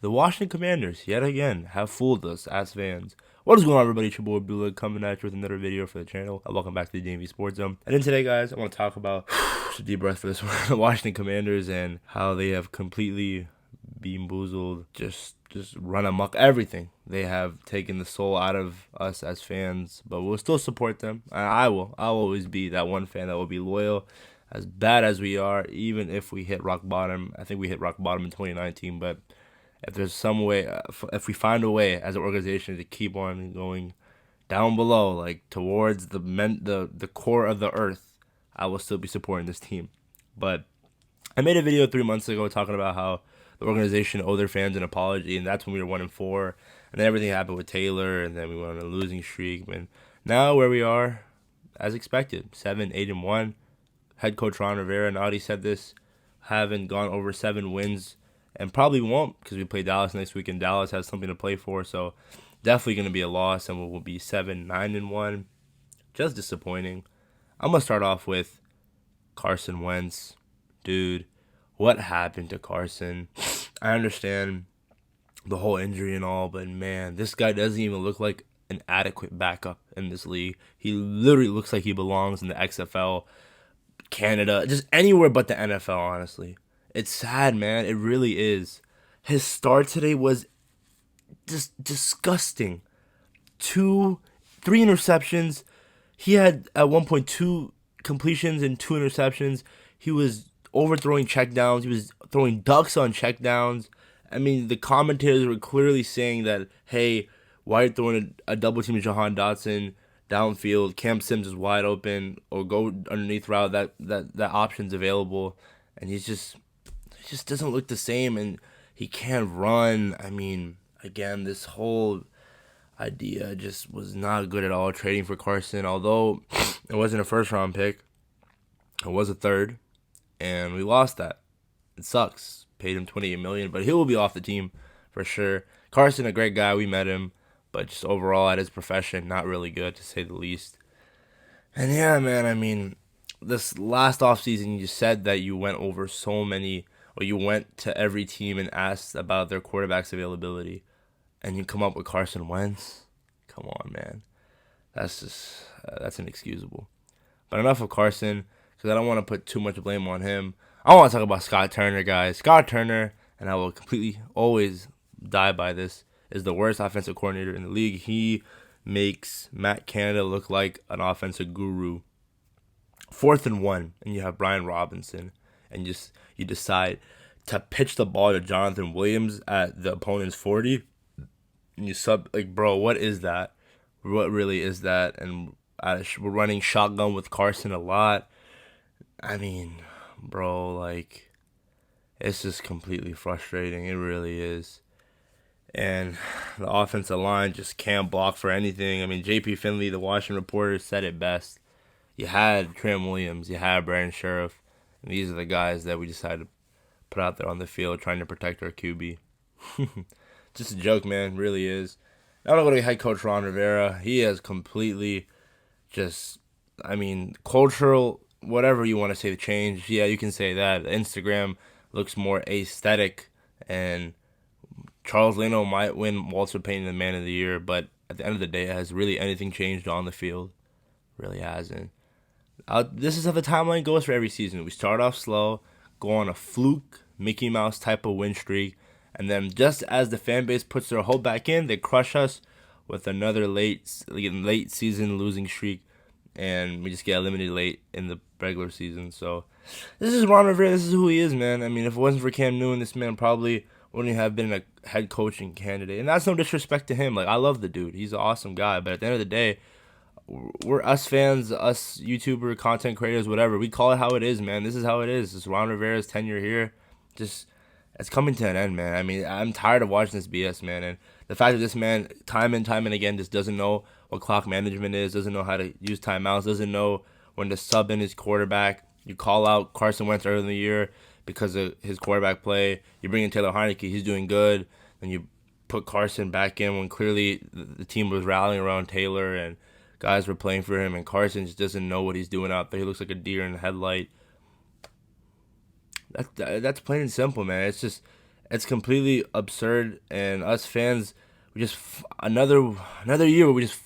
The Washington Commanders, yet again, have fooled us as fans. What is going on, everybody? It's your boy Bula coming at you with another video for the channel. Welcome back to the DMVSportsZone. And then today, guys, I want to talk about just a deep breath for this one, the Washington Commanders and how they have completely bamboozled, just run amok everything. They have taken the soul out of us as fans, but we'll still support them. I will. I'll always be that one fan that will be loyal. As bad as we are, even if we hit rock bottom. I think we hit rock bottom in 2019, but if there's some way, if we find a way as an organization to keep on going down below, like towards the core of the earth, I will still be supporting this team. But I made a video 3 months ago talking about how the organization owed their fans an apology, and that's when we were 1-4, and then everything happened with Taylor, and then we went on a losing streak. And now where we are, as expected, 7-8-1. Head coach Ron Rivera, and already said this, haven't gone over 7 wins. And probably won't because we play Dallas next week, and Dallas has something to play for. So definitely going to be a loss, and we'll be 7-9-1. Just disappointing. I'm going to start off with Carson Wentz. Dude, what happened to Carson? I understand the whole injury and all, but man, this guy doesn't even look like an adequate backup in this league. He literally looks like he belongs in the XFL, Canada, just anywhere but the NFL, honestly. It's sad, man. It really is. His start today was just disgusting. 3 interceptions. He had at one point 2 completions and 2 interceptions. He was overthrowing checkdowns. He was throwing ducks on checkdowns. I mean, the commentators were clearly saying that, hey, why are you throwing a double team to Jahan Dotson downfield? Cam Sims is wide open, or go underneath route. That option's available, and he just doesn't look the same, and he can't run. I mean, again, this whole idea just was not good at all. Trading for Carson, although it wasn't a first-round pick, it was a third, and we lost that. It sucks. Paid him $28 million, but he will be off the team for sure. Carson, a great guy. We met him, but just overall at his profession, not really good to say the least. And yeah, man, I mean, this last offseason, you said that you went over so many, or you went to every team and asked about their quarterback's availability, and you come up with Carson Wentz. Come on, man. That's inexcusable. But enough of Carson, because I don't want to put too much blame on him. I want to talk about Scott Turner, guys. Scott Turner, and I will completely always die by this, is the worst offensive coordinator in the league. He makes Matt Canada look like an offensive guru. 4th and 1, and you have Brian Robinson, and you decide to pitch the ball to Jonathan Williams at the opponent's 40, and you sub, like, bro, what is that? What really is that? And we're running shotgun with Carson a lot. I mean, bro, like, it's just completely frustrating. It really is. And the offensive line just can't block for anything. I mean, J.P. Finley, the Washington Reporter, said it best. You had Trent Williams, you had Brandon Sheriff, and these are the guys that we decided to put out there on the field trying to protect our QB. Just a joke, man, really is. Now I'm going to head coach Ron Rivera. He has completely just, I mean, cultural, whatever you want to say, the change. Yeah, you can say that. Instagram looks more aesthetic, and Charles Leno might win Walter Payton the Man of the Year, but at the end of the day, has really anything changed on the field? Really hasn't. This is how the timeline goes for every season. We start off slow, go on a fluke, Mickey Mouse type of win streak, and then just as the fan base puts their hope back in, they crush us with another late season losing streak, and we just get eliminated late in the regular season. So this is Ron Rivera. This is who he is, man. I mean, if it wasn't for Cam Newton, this man probably wouldn't have been a head coaching candidate. And that's no disrespect to him. Like, I love the dude. He's an awesome guy. But at the end of the day, we're us fans, us YouTuber, content creators, whatever. We call it how it is, man. This is how it is. It's Ron Rivera's tenure here. Just, it's coming to an end, man. I mean, I'm tired of watching this BS, man. And the fact that this man, time and time and again, just doesn't know what clock management is, doesn't know how to use timeouts, doesn't know when to sub in his quarterback. You call out Carson Wentz early in the year because of his quarterback play. You bring in Taylor Heineke, he's doing good. Then you put Carson back in when clearly the team was rallying around Taylor and guys were playing for him, and Carson just doesn't know what he's doing out there. He looks like a deer in the headlight. That's plain and simple, man. It's just It's completely absurd, and us fans, we just another year where we just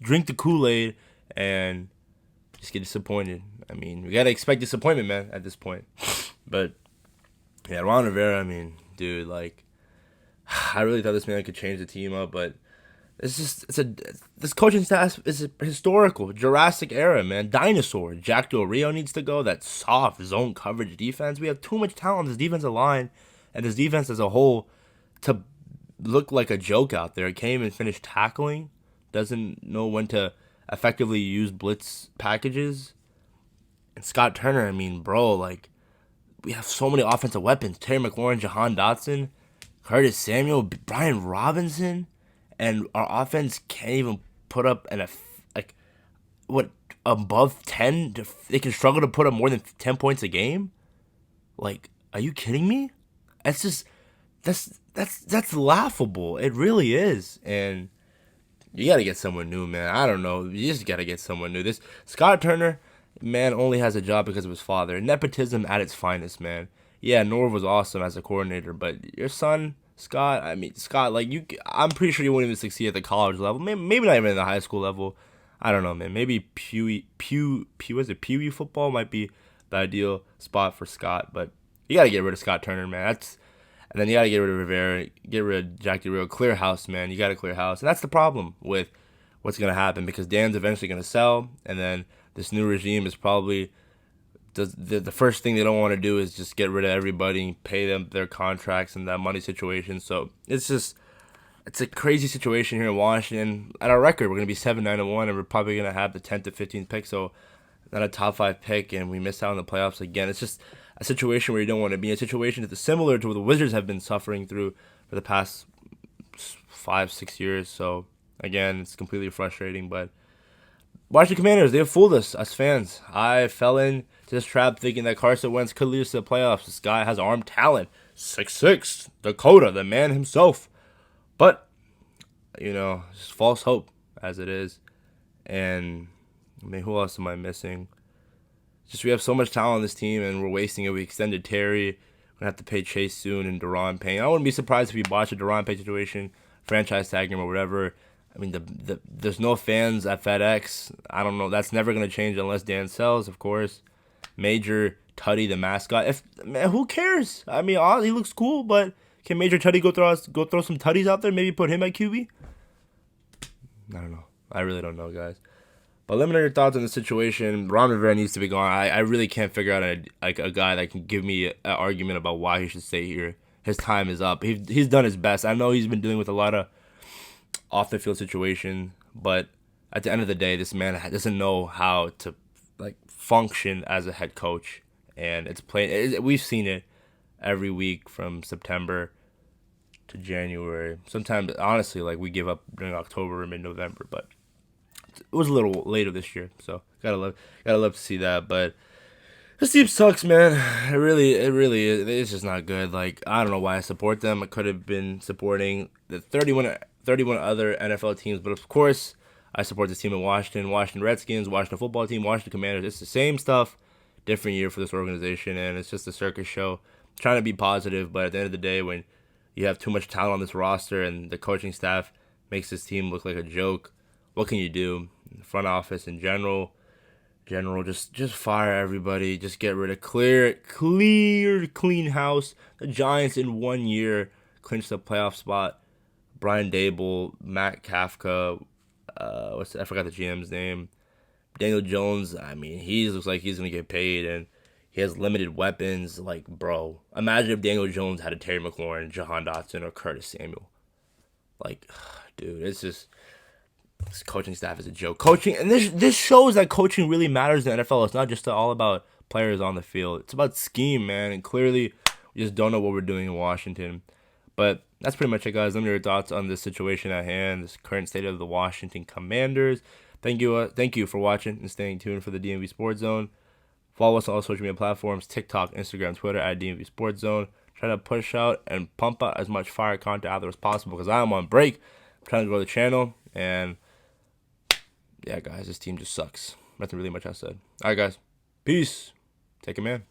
drink the Kool-Aid and just get disappointed. I mean, we gotta expect disappointment, man, at this point. But yeah, Ron Rivera, I mean, dude, like, I really thought this man could change the team up, but this coaching staff is historical, Jurassic era, man, dinosaur. Jack Del Rio needs to go. That soft zone coverage defense. We have too much talent on this defensive line, and this defense as a whole to look like a joke out there. Can't even finish tackling. Doesn't know when to effectively use blitz packages. And Scott Turner, I mean, bro, like, we have so many offensive weapons. Terry McLaurin, Jahan Dotson, Curtis Samuel, Brian Robinson, and our offense can't even put up like what above 10. They can struggle to put up more than 10 points a game. Like, are you kidding me? That's just that's laughable. It really is. And you got to get someone new, man. I don't know. You just got to get someone new. This Scott Turner, man, only has a job because of his father. Nepotism at its finest, man. Yeah, Norv was awesome as a coordinator, but your son, Scott, I mean, Scott, like, I'm pretty sure you won't even succeed at the college level. Maybe not even at the high school level. I don't know, man. Maybe Pewee football might be the ideal spot for Scott, but you got to get rid of Scott Turner, man. And then you got to get rid of Rivera, get rid of Jack Del Rio, clear house, man. You got to clear house. And that's the problem with what's going to happen, because Dan's eventually going to sell, and then this new regime is probably the first thing they don't want to do is just get rid of everybody, pay them their contracts and that money situation. So it's a crazy situation here in Washington. At our record, we're going to be 7-9-1, and we're probably going to have the 10th to 15th pick, so not a top 5 pick, and we miss out on the playoffs again. It's just a situation where you don't want to be in. A situation that's similar to what the Wizards have been suffering through for the past 5-6 years. So again, it's completely frustrating. But Washington Commanders, they have fooled us fans. I fell into this trap thinking that Carson Wentz could lead us to the playoffs. This guy has arm talent. 6'6", Dakota, the man himself. But, just false hope as it is. And, I mean, who else am I missing? Just we have so much talent on this team, and we're wasting it. We extended Terry. We're going to have to pay Chase soon and Deron Payne. I wouldn't be surprised if we botch a Deron Payne situation, franchise tag him or whatever. I mean, there's no fans at FedEx. I don't know. That's never going to change unless Dan sells, of course. Major Tutty, the mascot. Man, who cares? I mean, he looks cool, but can Major Tutty go throw some tutties out there? Maybe put him at QB? I don't know. I really don't know, guys. But let me know your thoughts on the situation. Ron Rivera needs to be gone. I really can't figure out a guy that can give me an argument about why he should stay here. His time is up. He's done his best. I know he's been dealing with a lot of off the field situation, but at the end of the day, this man doesn't know how to function as a head coach, and it's plain. We've seen it every week from September to January. Sometimes, honestly, we give up during October or mid-November, but it was a little later this year, so gotta love to see that. But this team sucks, man. It really is. It's just not good. I don't know why I support them. I could have been supporting the 31 other NFL teams, but of course I support this team in Washington Redskins, Washington football team, Washington Commanders. It's the same stuff, different year for this organization, and it's just a circus show. Trying to be positive, but at the end of the day, when you have too much talent on this roster and the coaching staff makes this team look like a joke, what can you do? The front office in general, just fire everybody. Just get rid of clean house. The Giants in 1 year clinched the playoff spot. Brian Dable, Matt Kafka, I forgot the GM's name. Daniel Jones, I mean, he looks like he's gonna get paid, and he has limited weapons. Bro, imagine if Daniel Jones had a Terry McLaurin, Jahan Dotson, or Curtis Samuel. Dude, it's just. This coaching staff is a joke. Coaching, and this shows that coaching really matters in the NFL. It's not just all about players on the field. It's about scheme, man. And clearly, we just don't know what we're doing in Washington. But that's pretty much it, guys. Let me know your thoughts on this situation at hand, this current state of the Washington Commanders. Thank you for watching and staying tuned for the DMV Sports Zone. Follow us on all social media platforms: TikTok, Instagram, Twitter at DMV Sports Zone. Try to push out and pump out as much fire content out there as possible because I'm on break. I'm trying to grow the channel, and yeah, guys, this team just sucks. Nothing really much I said. All right, guys. Peace. Take it, man.